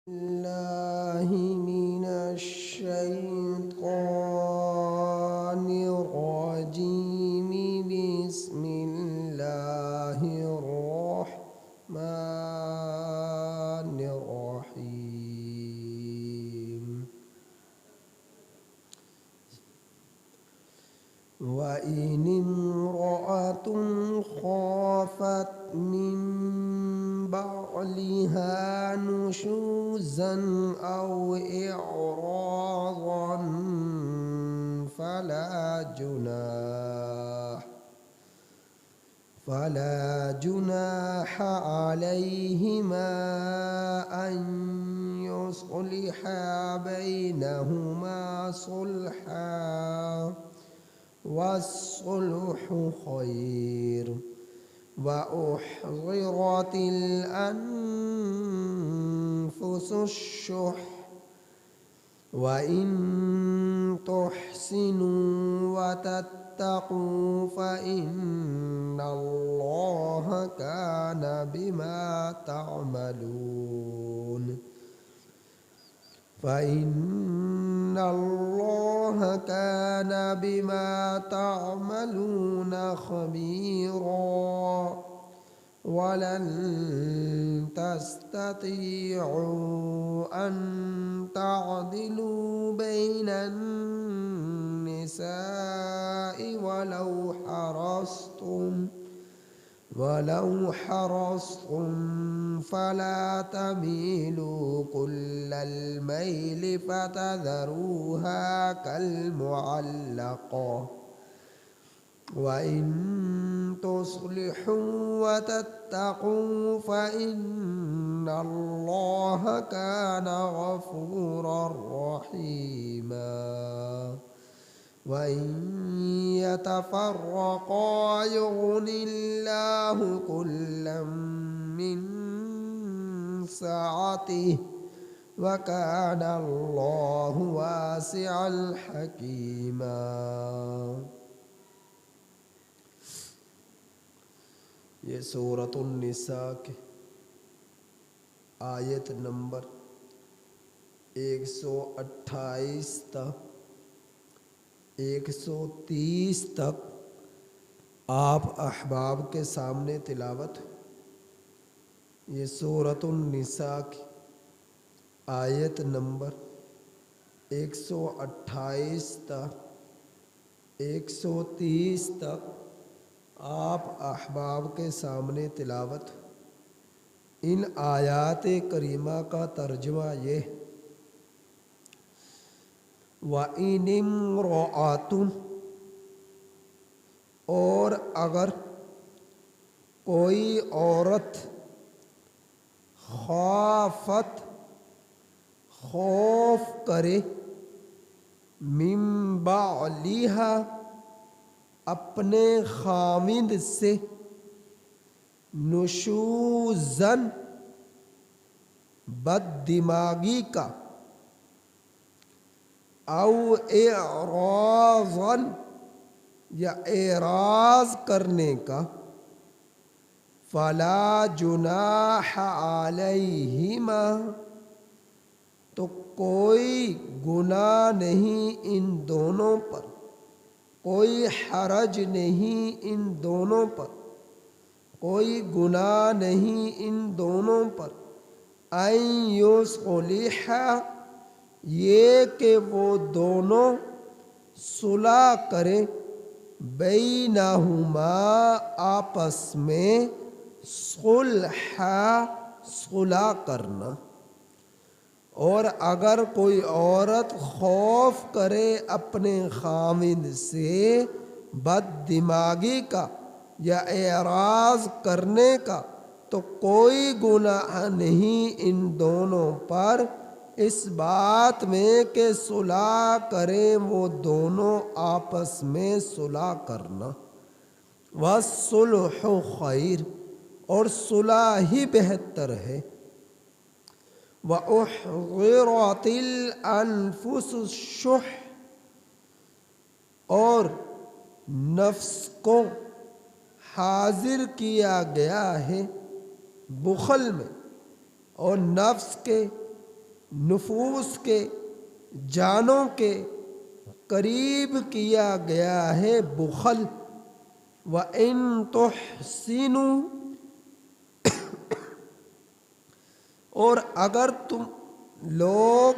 الله من الشيطان الرجيم. بسم الله الرحمن الرحيم. وإن امرأة خافت من بعلها نشوزا أو إعراضا فلا جناح عليهما أن يصلحا بينهما صلحا، والصلح خير. وأحضرت الأنفس الشح، وإن تحسنوا وتتقوا فإن الله كان بما تعملون خبيرا. ولن تستطيعوا أن تعدلوا بين النساء ولو حرصتم فلا تميلوا كل الميل فتذروها كالمعلقة. وإن تصلحوا وتتقوا فإن الله كان غفورا رحيما. وإن يتفرقا يغن الله كلا من سعته، وكان الله واسعا حكيما. یہ سورۃ النساء کی آیت نمبر 128 تک 130 تک آپ احباب کے سامنے تلاوت. یہ سورۃ النساء کی آیت نمبر 128 تک 130 تک آپ احباب کے سامنے تلاوت. ان آیات کریمہ کا ترجمہ یہ: وَإِنِ امْرَأَةٌ، اور اگر کوئی عورت خافت خوف کرے من بعلها اپنے خاوند سے نشوزن بد دماغی کا او اعراضن یا اعراض کرنے کا فلا جناح علیہما تو کوئی گناہ نہیں ان دونوں پر، کوئی حرج نہیں ان دونوں پر، کوئی گناہ نہیں ان دونوں پر، ان یصلحا یہ کہ وہ دونوں صلح کریں، بینہما آپس میں، صلح کرنا. اور اگر کوئی عورت خوف کرے اپنے خاوند سے بد دماغی کا یا اعراض کرنے کا تو کوئی گناہ نہیں ان دونوں پر اس بات میں کہ صلح کریں وہ دونوں آپس میں صلح کرنا. والصلح خیر، اور صلح ہی بہتر ہے. وَأُحْضِرَتِ الْأَنفُسُ الشُّحَّ، اور نفس کو حاضر کیا گیا ہے بخل میں، اور نفس کے نفوس کے جانوں کے قریب کیا گیا ہے بخل۔ وَإِن تُحْسِنُوا، اور اگر تم لوگ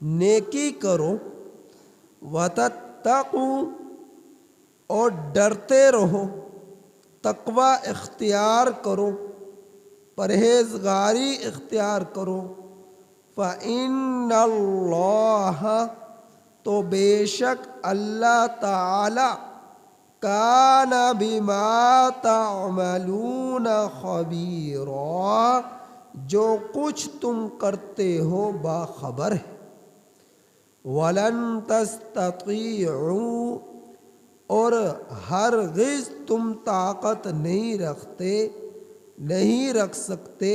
نیکی کرو، وَتَتَّقُوا، اور ڈرتے رہو، تقوی اختیار کرو، پرہیزگاری اختیار کرو، فَإِنَّ اللَّهَ، تو بے شک اللہ تعالی، کان بما تعملون خبیرا، جو کچھ تم کرتے ہو باخبر ہے۔ وَلَن تَسْتَطِيعُوا، اور ہرگز تم طاقت نہیں رکھ سکتے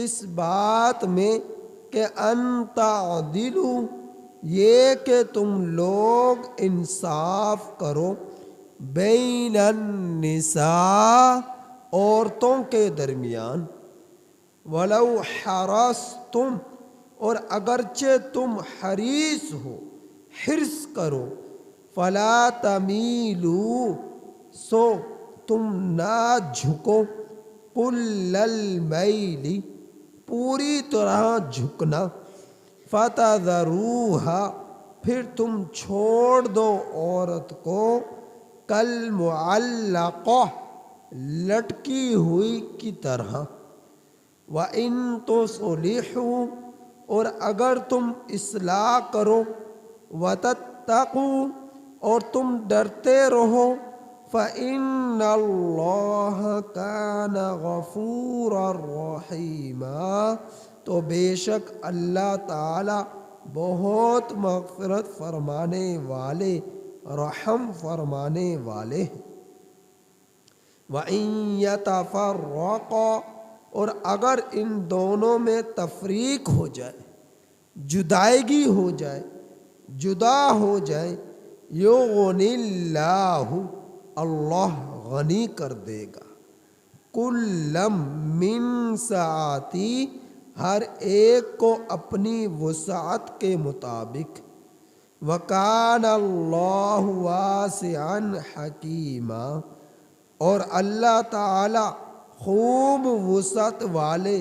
اس بات میں کہ ان تعدلوا، یہ کہ تم لوگ انصاف کرو، بین النساء، عورتوں کے درمیان، ولو حرصتم، اور اگرچہ تم حریص ہو، حرص کرو، فلا تمیلوا، سو تم نہ جھکو، کل المیل، پوری طرح جھکنا، فتذروها، پھر تم چھوڑ دو عورت کو، کالمعلقہ، لٹکی ہوئی کی طرح، وَإِن تُصْلِحُوا، اور اگر تم اصلاح کرو، وَتَتَّقُوا، اور تم ڈرتے رہو، فَإِنَّ اللَّهَ كَانَ غَفُورًا رَحِيمًا، تو بے شک اللہ تعالی بہت مغفرت فرمانے والے، رحم فرمانے والے ہیں۔ وَإِن يَتَفَرَّقَا، اور اگر ان دونوں میں تفریق ہو جائے، جدائیگی ہو جائے، جدا ہو جائے، یغنِ اللہ، اللہ غنی کر دے گا، کُلًّا من سعتی، ہر ایک کو اپنی وسعت کے مطابق، وَكَانَ اللَّهُ وَاسِعًا حَكِيمًا، اور اللہ تعالی خوب وسعت والے،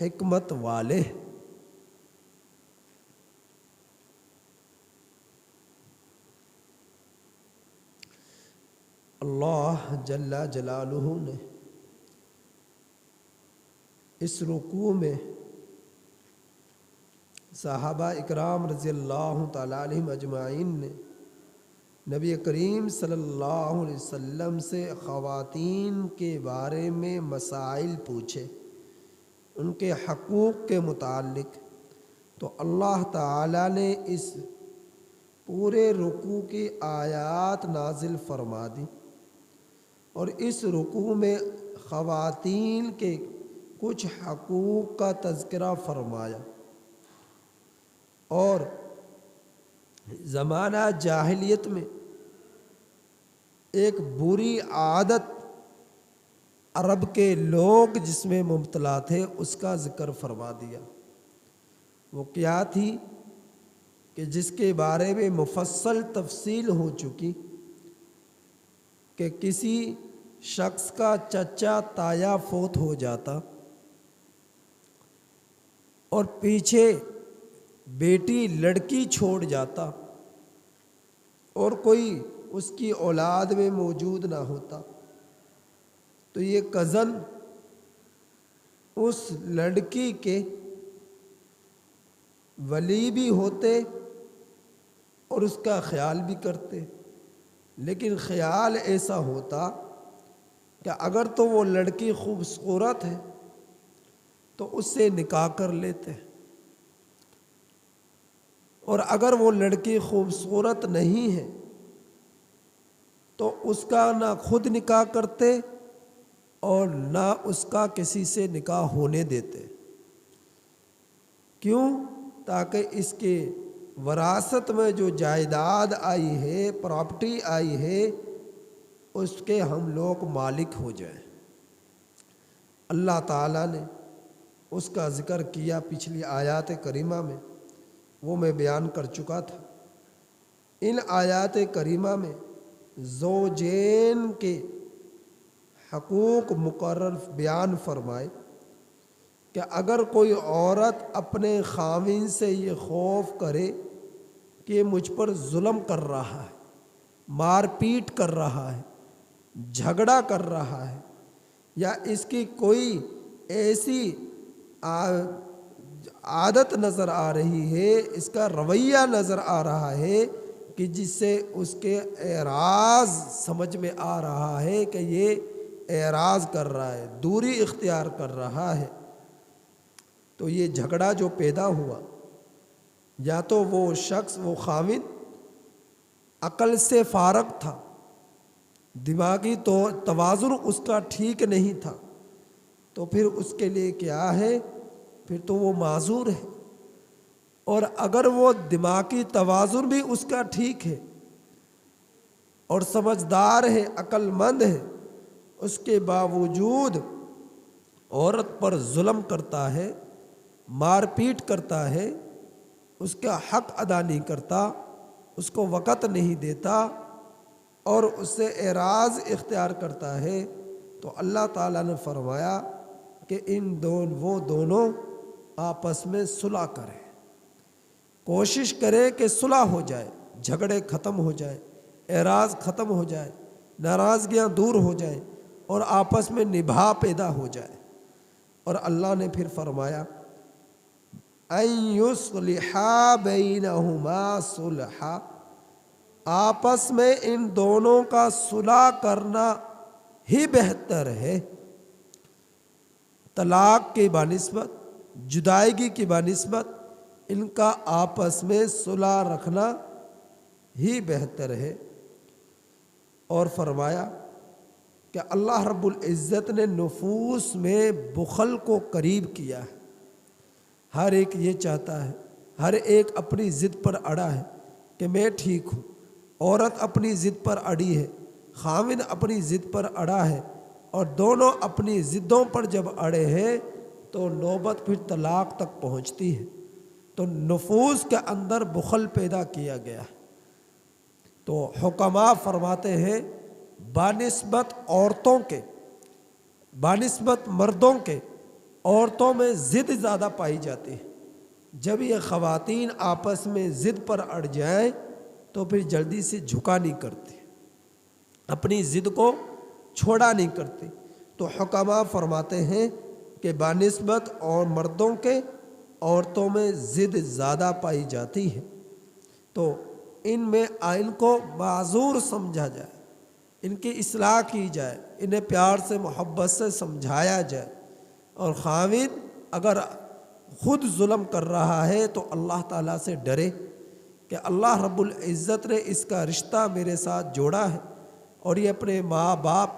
حکمت والے۔ اللہ جل جلالہ نے اس رکوع میں صحابہ اکرام رضی اللہ تعالیٰ عنہم اجمعین نے نبی کریم صلی اللہ علیہ وسلم سے خواتین کے بارے میں مسائل پوچھے، ان کے حقوق کے متعلق، تو اللہ تعالیٰ نے اس پورے رکوع کی آیات نازل فرما دی، اور اس رکوع میں خواتین کے کچھ حقوق کا تذکرہ فرمایا، اور زمانہ جاہلیت میں ایک بری عادت عرب کے لوگ جس میں مبتلا تھے اس کا ذکر فرما دیا۔ وہ کیا تھی کہ جس کے بارے میں مفصل تفصیل ہو چکی کہ کسی شخص کا چچا تایا فوت ہو جاتا اور پیچھے بیٹی لڑکی چھوڑ جاتا اور کوئی اس کی اولاد میں موجود نہ ہوتا، تو یہ کزن اس لڑکی کے ولی بھی ہوتے اور اس کا خیال بھی کرتے، لیکن خیال ایسا ہوتا کہ اگر تو وہ لڑکی خوبصورت ہے تو اس سے نکاح کر لیتے، اور اگر وہ لڑکی خوبصورت نہیں ہے تو اس کا نہ خود نکاح کرتے اور نہ اس کا کسی سے نکاح ہونے دیتے۔ کیوں؟ تاکہ اس کے وراثت میں جو جائیداد آئی ہے، پراپرٹی آئی ہے، اس کے ہم لوگ مالک ہو جائیں۔ اللہ تعالیٰ نے اس کا ذکر کیا پچھلی آیات کریمہ میں، وہ میں بیان کر چکا تھا۔ ان آیات کریمہ میں زوجین کے حقوق مقرر بیان فرمائے کہ اگر کوئی عورت اپنے خاوند سے یہ خوف کرے کہ یہ مجھ پر ظلم کر رہا ہے، مار پیٹ کر رہا ہے، جھگڑا کر رہا ہے، یا اس کی کوئی ایسی عادت نظر آ رہی ہے، اس کا رویہ نظر آ رہا ہے کہ جس سے اس کے اعراض سمجھ میں آ رہا ہے کہ یہ اعراض کر رہا ہے، دوری اختیار کر رہا ہے، تو یہ جھگڑا جو پیدا ہوا، یا تو وہ شخص، وہ خاوند عقل سے فارغ تھا، دماغی تو توازن اس کا ٹھیک نہیں تھا، تو پھر اس کے لیے کیا ہے، پھر تو وہ معذور ہے۔ اور اگر وہ دماغی توازن بھی اس کا ٹھیک ہے اور سمجھدار ہے، عقل مند ہے، اس کے باوجود عورت پر ظلم کرتا ہے، مار پیٹ کرتا ہے، اس کا حق ادا نہیں کرتا، اس کو وقت نہیں دیتا اور اس سے اعراض اختیار کرتا ہے، تو اللہ تعالیٰ نے فرمایا کہ وہ دونوں آپس میں صلح کریں، کوشش کرے کہ صلح ہو جائے، جھگڑے ختم ہو جائے، اعراض ختم ہو جائے، ناراضگیاں دور ہو جائیں اور آپس میں نبھا پیدا ہو جائے۔ اور اللہ نے پھر فرمایا ان یصلحا بینہما صلحا، آپس میں ان دونوں کا صلح کرنا ہی بہتر ہے، طلاق کی بنسبت، جدائیگی کی بنسبت ان کا آپس میں صلح رکھنا ہی بہتر ہے۔ اور فرمایا کہ اللہ رب العزت نے نفوس میں بخل کو قریب کیا ہے، ہر ایک یہ چاہتا ہے، ہر ایک اپنی ضد پر اڑا ہے کہ میں ٹھیک ہوں، عورت اپنی ضد پر اڑی ہے، خاوند اپنی ضد پر اڑا ہے، اور دونوں اپنی ضدوں پر جب اڑے ہیں تو نوبت پھر طلاق تک پہنچتی ہے۔ تو نفوس کے اندر بخل پیدا کیا گیا ہے۔ تو حکماء فرماتے ہیں بنسبت عورتوں کے، بنسبت مردوں کے، عورتوں میں ضد زیادہ پائی جاتی ہے۔ جب یہ خواتین آپس میں ضد پر اڑ جائیں تو پھر جلدی سے جھکا نہیں کرتی، اپنی ضد کو چھوڑا نہیں کرتی۔ تو حکماء فرماتے ہیں کہ بنسبت اور مردوں کے عورتوں میں ضد زیادہ پائی جاتی ہے، تو ان کو معذور سمجھا جائے، ان کی اصلاح کی جائے، انہیں پیار سے محبت سے سمجھایا جائے۔ اور خاوند اگر خود ظلم کر رہا ہے تو اللہ تعالیٰ سے ڈرے کہ اللہ رب العزت نے اس کا رشتہ میرے ساتھ جوڑا ہے، اور یہ اپنے ماں باپ،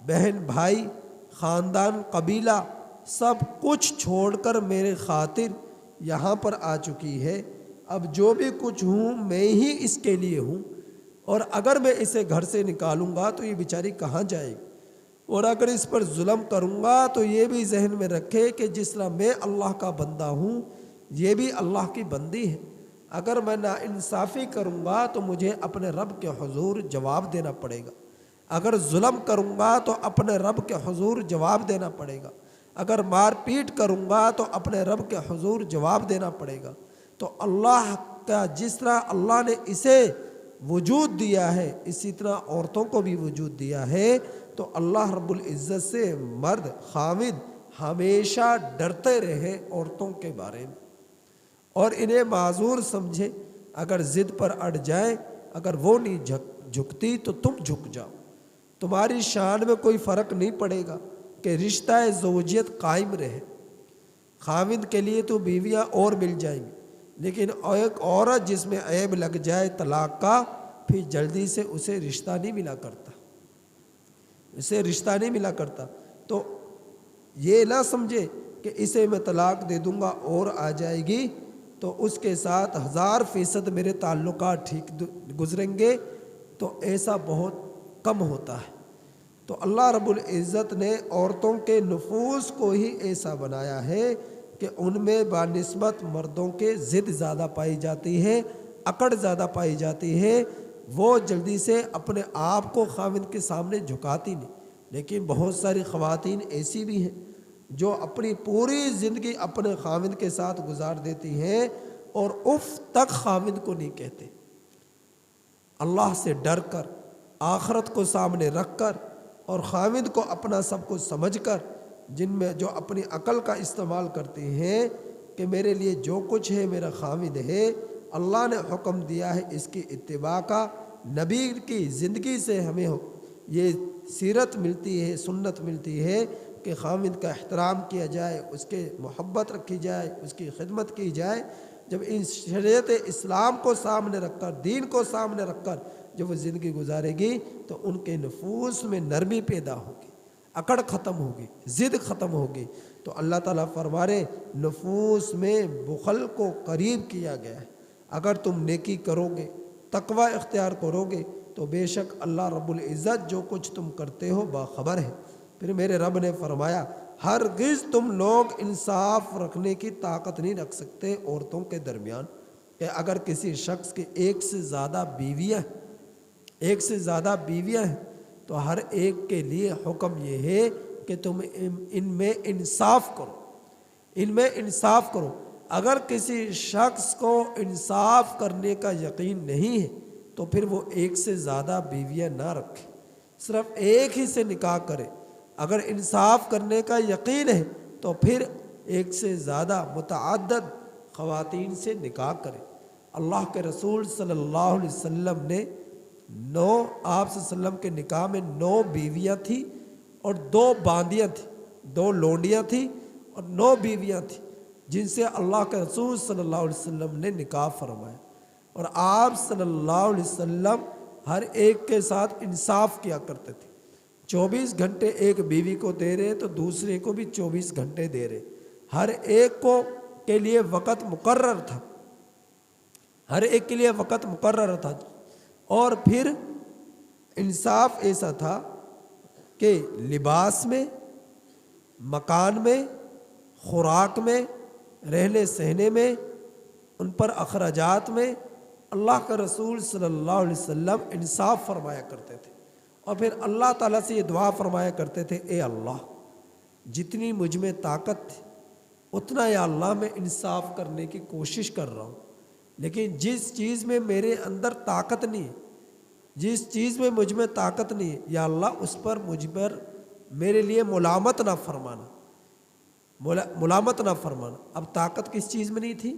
بہن بھائی، خاندان، قبیلہ سب کچھ چھوڑ کر میرے خاطر یہاں پر آ چکی ہے، اب جو بھی کچھ ہوں میں ہی اس کے لیے ہوں، اور اگر میں اسے گھر سے نکالوں گا تو یہ بیچاری کہاں جائے گی، اور اگر اس پر ظلم کروں گا تو یہ بھی ذہن میں رکھے کہ جس طرح میں اللہ کا بندہ ہوں یہ بھی اللہ کی بندی ہے، اگر میں ناانصافی کروں گا تو مجھے اپنے رب کے حضور جواب دینا پڑے گا، اگر ظلم کروں گا تو اپنے رب کے حضور جواب دینا پڑے گا، اگر مار پیٹ کروں گا تو اپنے رب کے حضور جواب دینا پڑے گا۔ تو اللہ کا جس طرح اللہ نے اسے وجود دیا ہے اسی طرح عورتوں کو بھی وجود دیا ہے، تو اللہ رب العزت سے مرد خاوند ہمیشہ ڈرتے رہے عورتوں کے بارے میں، اور انہیں معذور سمجھے، اگر ضد پر اڑ جائیں، اگر وہ نہیں جھکتی تو تم جھک جاؤ، تمہاری شان میں کوئی فرق نہیں پڑے گا کہ رشتہ زوجیت قائم رہے۔ خاوند کے لیے تو بیویاں اور مل جائیں گی، لیکن ایک عورت جس میں عیب لگ جائے طلاق کا، پھر جلدی سے اسے رشتہ نہیں ملا کرتا، اسے رشتہ نہیں ملا کرتا۔ تو یہ نہ سمجھے کہ اسے میں طلاق دے دوں گا اور آ جائے گی تو اس کے ساتھ 1000% میرے تعلقات ٹھیک گزریں گے، تو ایسا بہت کم ہوتا ہے۔ تو اللہ رب العزت نے عورتوں کے نفوس کو ہی ایسا بنایا ہے کہ ان میں بنسبت مردوں کے ضد زیادہ پائی جاتی ہے، اکڑ زیادہ پائی جاتی ہے، وہ جلدی سے اپنے آپ کو خاوند کے سامنے جھکاتی نہیں۔ لیکن بہت ساری خواتین ایسی بھی ہیں جو اپنی پوری زندگی اپنے خاوند کے ساتھ گزار دیتی ہیں اور اف تک خاوند کو نہیں کہتے، اللہ سے ڈر کر، آخرت کو سامنے رکھ کر اور خاوند کو اپنا سب کچھ سمجھ کر، جن میں جو اپنی عقل کا استعمال کرتی ہیں کہ میرے لیے جو کچھ ہے میرا خاوند ہے، اللہ نے حکم دیا ہے اس کی اتباع کا، نبی کی زندگی سے ہمیں یہ سیرت ملتی ہے، سنت ملتی ہے کہ خاوند کا احترام کیا جائے، اس کے محبت رکھی جائے، اس کی خدمت کی جائے۔ جب ان شریعت اسلام کو سامنے رکھ کر، دین کو سامنے رکھ کر جب وہ زندگی گزارے گی تو ان کے نفوس میں نرمی پیدا ہوگی، اکڑ ختم ہوگی، ضد ختم ہوگی۔ تو اللہ تعالیٰ فرما رہے نفوس میں بخل کو قریب کیا گیا ہے۔ اگر تم نیکی کرو گے، تقوی اختیار کرو گے تو بے شک اللہ رب العزت جو کچھ تم کرتے ہو باخبر ہے۔ پھر میرے رب نے فرمایا ہرگز تم لوگ انصاف رکھنے کی طاقت نہیں رکھ سکتے عورتوں کے درمیان، کہ اگر کسی شخص کے ایک سے زیادہ بیویاں ہیں تو ہر ایک کے لیے حکم یہ ہے کہ تم ان میں انصاف کرو۔ اگر کسی شخص کو انصاف کرنے کا یقین نہیں ہے تو پھر وہ ایک سے زیادہ بیویاں نہ رکھے، صرف ایک ہی سے نکاح کرے۔ اگر انصاف کرنے کا یقین ہے تو پھر ایک سے زیادہ متعدد خواتین سے نکاح کرے۔ اللہ کے رسول صلی اللہ علیہ وسلم نے آپ صلی اللہ علیہ وسلم کے نکاح میں 9 بیویاں تھیں اور 2 باندیاں تھیں، 2 لونڈیاں تھیں اور 9 بیویاں تھیں جن سے اللہ کے رسول صلی اللہ علیہ وسلم نے نکاح فرمایا۔ اور آپ صلی اللہ علیہ وسلم ہر ایک کے ساتھ انصاف کیا کرتے تھے۔ 24 گھنٹے ایک بیوی کو دے رہے تو دوسرے کو بھی 24 گھنٹے دے رہے، ہر ایک کو کے لیے وقت مقرر تھا، ہر ایک کے لیے وقت مقرر تھا۔ اور پھر انصاف ایسا تھا کہ لباس میں، مکان میں، خوراک میں، رہنے سہنے میں، ان پر اخراجات میں اللہ کا رسول صلی اللہ علیہ وسلم انصاف فرمایا کرتے تھے۔ اور پھر اللہ تعالیٰ سے یہ دعا فرمایا کرتے تھے اے اللہ جتنی مجھ میں طاقت تھی اتنا یا اللہ میں انصاف کرنے کی کوشش کر رہا ہوں، لیکن جس چیز میں میرے اندر طاقت نہیں ہے، جس چیز میں مجھ میں طاقت نہیں ہے یا اللہ اس پر مجھ پر میرے لیے ملامت نہ فرمانا۔ اب طاقت کس چیز میں نہیں تھی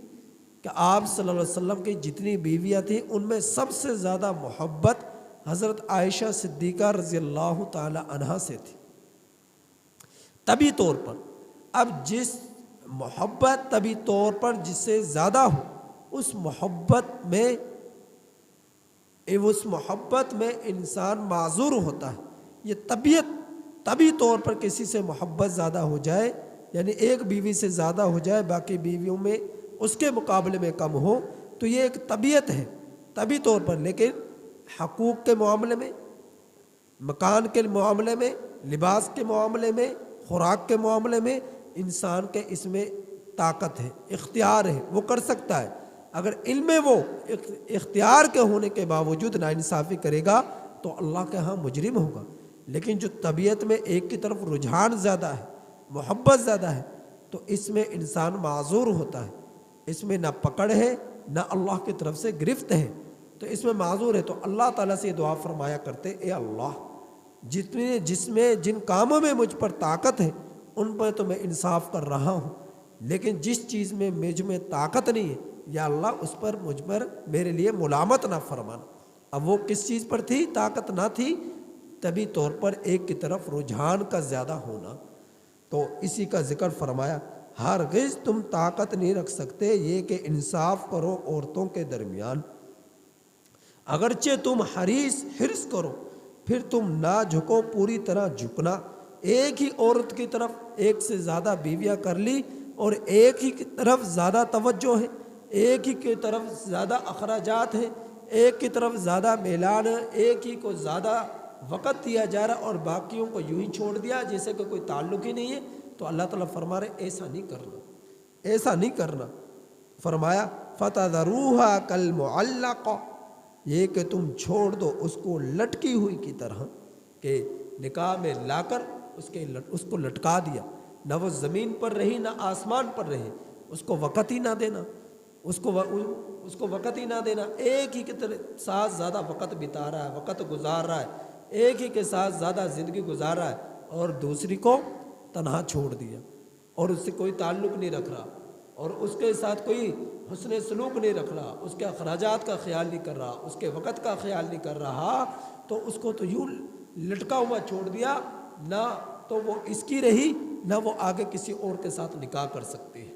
کہ آپ صلی اللہ علیہ وسلم کی جتنی بیویاں تھیں ان میں سب سے زیادہ محبت حضرت عائشہ صدیقہ رضی اللہ تعالی عنہا سے تھی۔ طبی طور پر اب جس محبت طبی طور پر جس سے زیادہ ہو اس محبت میں انسان معذور ہوتا ہے۔ یہ طبی طور پر کسی سے محبت زیادہ ہو جائے، یعنی ایک بیوی سے زیادہ ہو جائے باقی بیویوں میں اس کے مقابلے میں کم ہو، تو یہ ایک طبیعت ہے طبی طور پر۔ لیکن حقوق کے معاملے میں، مکان کے معاملے میں، لباس کے معاملے میں، خوراک کے معاملے میں انسان کے اس میں طاقت ہے، اختیار ہے، وہ کر سکتا ہے۔ اگر علم میں وہ اختیار کے ہونے کے باوجود ناانصافی کرے گا تو اللہ کے ہاں مجرم ہوگا۔ لیکن جو طبیعت میں ایک کی طرف رجحان زیادہ ہے، محبت زیادہ ہے، تو اس میں انسان معذور ہوتا ہے، اس میں نہ پکڑ ہے نہ اللہ کی طرف سے گرفت ہے، تو اس میں معذور ہے۔ تو اللہ تعالیٰ سے یہ دعا فرمایا کرتے اے اللہ جن کاموں میں مجھ پر طاقت ہے ان پر تو میں انصاف کر رہا ہوں، لیکن جس چیز میں مجھ میں طاقت نہیں ہے یا اللہ اس پر مجھ پر میرے لیے ملامت نہ فرمانا۔ اب وہ کس چیز پر تھی؟ طاقت نہ تھی، طبی طور پر ایک کی طرف رجحان کا زیادہ ہونا۔ تو اسی کا ذکر فرمایا ہرگز تم طاقت نہیں رکھ سکتے یہ کہ انصاف کرو عورتوں کے درمیان، اگرچہ تم حرص کرو پھر تم نہ جھکو پوری طرح جھکنا۔ ایک ہی عورت کی طرف ایک سے زیادہ بیویاں کر لی اور ایک ہی کی طرف زیادہ توجہ ہے، ایک ہی کی طرف زیادہ اخراجات ہیں، ایک کی طرف زیادہ میلان ہے، ایک ہی کو زیادہ وقت دیا جا رہا اور باقیوں کو یوں ہی چھوڑ دیا جیسے کہ کوئی تعلق ہی نہیں ہے، تو اللہ تعالیٰ فرما رہے ایسا نہیں کرنا، ایسا نہیں کرنا۔ فرمایا فَتَذَرُوهَا كَالْمُعَلَّقَ، یہ کہ تم چھوڑ دو اس کو لٹکی ہوئی کی طرح، کہ نکاح میں لا کر اس کو لٹکا دیا، نہ وہ زمین پر رہی نہ آسمان پر رہی، اس کو وقت ہی نہ دینا، اس کو وقت ہی نہ دینا، ایک ہی کے ساتھ زیادہ وقت بتا رہا ہے، وقت گزار رہا ہے، ایک ہی کے ساتھ زیادہ زندگی گزار رہا ہے، اور دوسری کو تنہا چھوڑ دیا اور اس سے کوئی تعلق نہیں رکھ رہا اور اس کے ساتھ کوئی حسن سلوک نہیں رکھ رہا، اس کے اخراجات کا خیال نہیں کر رہا، اس کے وقت کا خیال نہیں کر رہا، تو اس کو تو یوں لٹکا ہوا چھوڑ دیا، نہ تو وہ اس کی رہی، نہ وہ آگے کسی اور کے ساتھ نکاح کر سکتی ہے،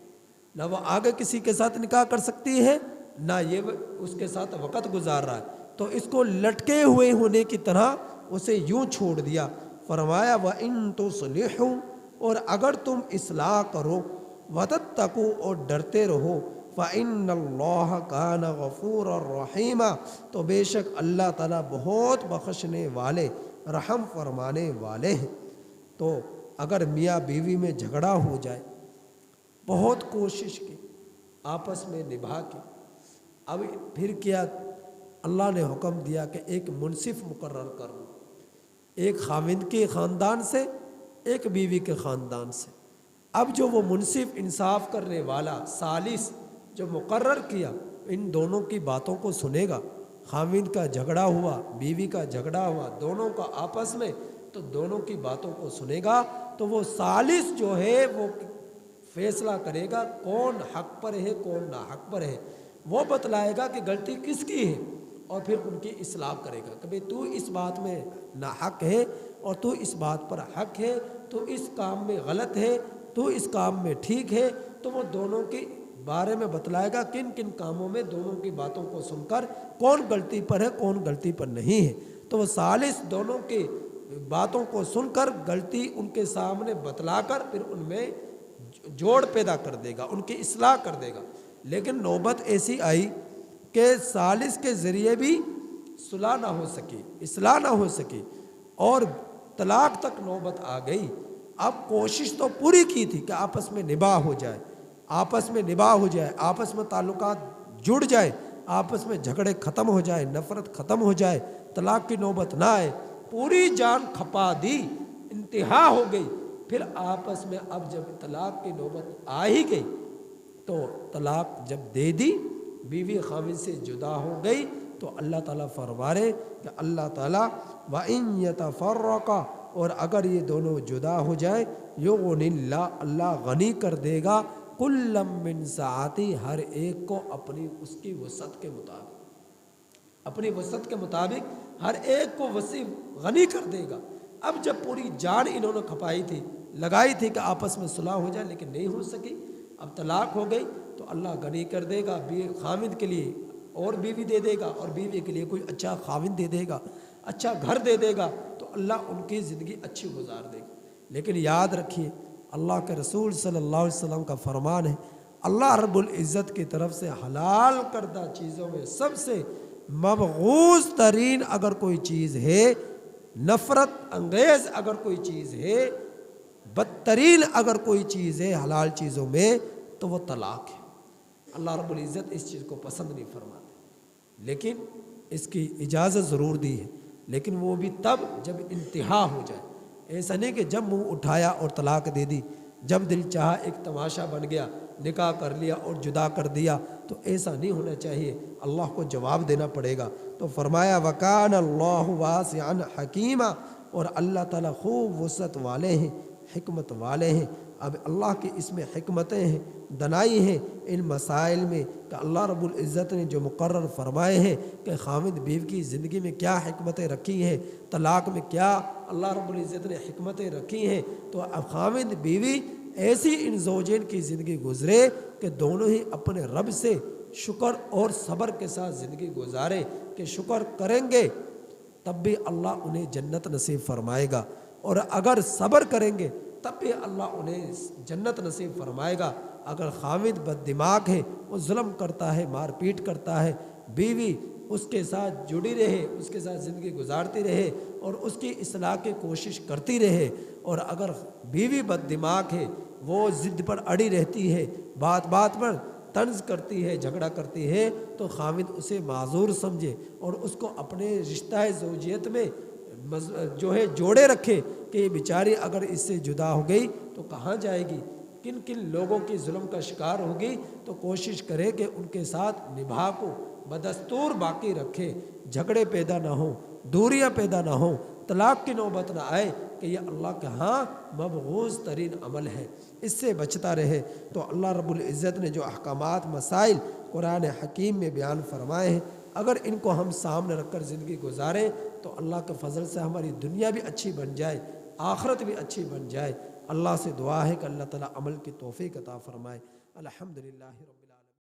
نہ وہ آگے کسی کے ساتھ نکاح کر سکتی ہے، نہ یہ اس کے ساتھ وقت گزار رہا ہے، تو اس کو لٹکے ہوئے ہونے کی طرح اسے یوں چھوڑ دیا۔ فرمایا وَإِن تُصْلِحُوا، اور اگر تم اصلاح کرو، وَتَتَّقُوا، اور ڈرتے رہو، فَإِنَّ اللَّهَ كَانَ غَفُورًا رَحِيمًا، تو بے شک اللہ تعالیٰ بہت بخشنے والے، رحم فرمانے والے ہیں۔ تو اگر میاں بیوی میں جھگڑا ہو جائے، بہت کوشش کی، آپس میں نبھا کے، اب پھر کیا، اللہ نے حکم دیا کہ ایک منصف مقرر کر لو، ایک خاوند کے خاندان سے، ایک بیوی کے خاندان سے۔ اب جو وہ منصف انصاف کرنے والا ثالث جو مقرر کیا، ان دونوں کی باتوں کو سنے گا، خاوند کا جھگڑا ہوا، بیوی کا جھگڑا ہوا، دونوں کا آپس میں، تو دونوں کی باتوں کو سنے گا، تو وہ ثالث جو ہے وہ فیصلہ کرے گا کون حق پر ہے کون نا حق پر ہے، وہ بتلائے گا کہ غلطی کس کی ہے، اور پھر ان کی اصلاح کرے گا کہ بھئی تو اس بات میں ناحق ہے اور تو اس بات پر حق ہے، تو اس کام میں غلط ہے، تو اس کام میں ٹھیک ہے، تو وہ دونوں کے بارے میں بتلائے گا کن کن کاموں میں دونوں کی باتوں کو سن کر کون غلطی پر ہے کون غلطی پر نہیں ہے۔ تو وہ ثالث دونوں کی باتوں کو سن کر غلطی ان کے سامنے بتلا کر پھر ان میں جوڑ پیدا کر دے گا، ان کی اصلاح کر دے گا۔ لیکن نوبت ایسی آئی کہ ثالث کے ذریعے بھی صلح نہ ہو سکی، اصلاح نہ ہو سکی، اور طلاق تک نوبت آ گئی۔ اب کوشش تو پوری کی تھی کہ آپس میں نباہ ہو جائے، آپس میں نباہ ہو جائے، آپس میں تعلقات جڑ جائے، آپس میں جھگڑے ختم ہو جائے، نفرت ختم ہو جائے، طلاق کی نوبت نہ آئے، پوری جان کھپا دی، انتہا ہو گئی، پھر آپس میں اب جب طلاق کی نوبت آ ہی گئی تو طلاق جب دے دی، بیوی خاوند سے جدا ہو گئی، تو اللہ تعالیٰ فرمارے کہ اللہ تعالیٰ وَإِن يَتَفَرَّقَا، اور اگر یہ دونوں جدا ہو جائے، یغنِ اللہ، اللہ غنی کر دے گا کُلًّا مِّن سَعَتِهِ، ہر ایک کو اپنی اس کی وسعت کے مطابق، اپنی وسعت کے مطابق ہر ایک کو وسیع غنی کر دے گا۔ اب جب پوری جان انہوں نے کھپائی تھی، لگائی تھی کہ آپس میں صلح ہو جائے، لیکن نہیں ہو سکی، اب طلاق ہو گئی، تو اللہ غنی کر دے گا، خاوند کے لیے اور بیوی دے دے گا، اور بیوی کے لیے کوئی اچھا خاوند دے دے گا، اچھا گھر دے دے گا، تو اللہ ان کی زندگی اچھی گزار دے گا۔ لیکن یاد رکھیے اللہ کے رسول صلی اللہ علیہ وسلم کا فرمان ہے، اللہ رب العزت کی طرف سے حلال کردہ چیزوں میں سب سے مبغوض ترین اگر کوئی چیز ہے، نفرت انگیز اگر کوئی چیز ہے، بدترین اگر کوئی چیز ہے حلال چیزوں میں، تو وہ طلاق ہے۔ اللہ رب العزت اس چیز کو پسند نہیں فرماتے، لیکن اس کی اجازت ضرور دی ہے، لیکن وہ بھی تب جب انتہا ہو جائے۔ ایسا نہیں کہ جب منہ اٹھایا اور طلاق دے دی، جب دل چاہا ایک تماشا بن گیا، نکاح کر لیا اور جدا کر دیا، تو ایسا نہیں ہونا چاہیے، اللہ کو جواب دینا پڑے گا۔ تو فرمایا وَكَانَ اللَّهُ وَاسِعًا حَكِيمًا، اور اللہ تعالیٰ خوب وسعت والے ہیں، حکمت والے ہیں۔ اب اللہ کی اس میں حکمتیں ہیں، دنائی ہیں ان مسائل میں کہ اللہ رب العزت نے جو مقرر فرمائے ہیں کہ خاوند بیوی کی زندگی میں کیا حکمتیں رکھی ہیں، طلاق میں کیا اللہ رب العزت نے حکمتیں رکھی ہیں، تو اب خاوند بیوی ایسی ان زوجین کی زندگی گزرے کہ دونوں ہی اپنے رب سے شکر اور صبر کے ساتھ زندگی گزارے، کہ شکر کریں گے تب بھی اللہ انہیں جنت نصیب فرمائے گا، اور اگر صبر کریں گے تب بھی اللہ انہیں جنت نصیب فرمائے گا۔ اگر خاوند بد دماغ ہے، وہ ظلم کرتا ہے، مار پیٹ کرتا ہے، بیوی اس کے ساتھ جڑی رہے، اس کے ساتھ زندگی گزارتی رہے اور اس کی اصلاح کی کوشش کرتی رہے۔ اور اگر بیوی بد دماغ ہے، وہ ضد پر اڑی رہتی ہے، بات بات پر طنز کرتی ہے، جھگڑا کرتی ہے، تو خاوند اسے معذور سمجھے اور اس کو اپنے رشتہ زوجیت میں جو ہے جوڑے رکھے کہ یہ بیچاری اگر اس سے جدا ہو گئی تو کہاں جائے گی، کن کن لوگوں کی ظلم کا شکار ہوگی، تو کوشش کرے کہ ان کے ساتھ نبھا کو بدستور باقی رکھے، جھگڑے پیدا نہ ہوں، دوریاں پیدا نہ ہوں، طلاق کی نوبت نہ آئے کہ یہ اللہ کے ہاں مبغوض ترین عمل ہے، اس سے بچتا رہے۔ تو اللہ رب العزت نے جو احکامات مسائل قرآن حکیم میں بیان فرمائے ہیں، اگر ان کو ہم سامنے رکھ کر زندگی گزاریں تو اللہ کے فضل سے ہماری دنیا بھی اچھی بن جائے، آخرت بھی اچھی بن جائے۔ اللہ سے دعا ہے کہ اللہ تعالیٰ عمل کی توفیق عطا فرمائے۔ الحمدللہ رب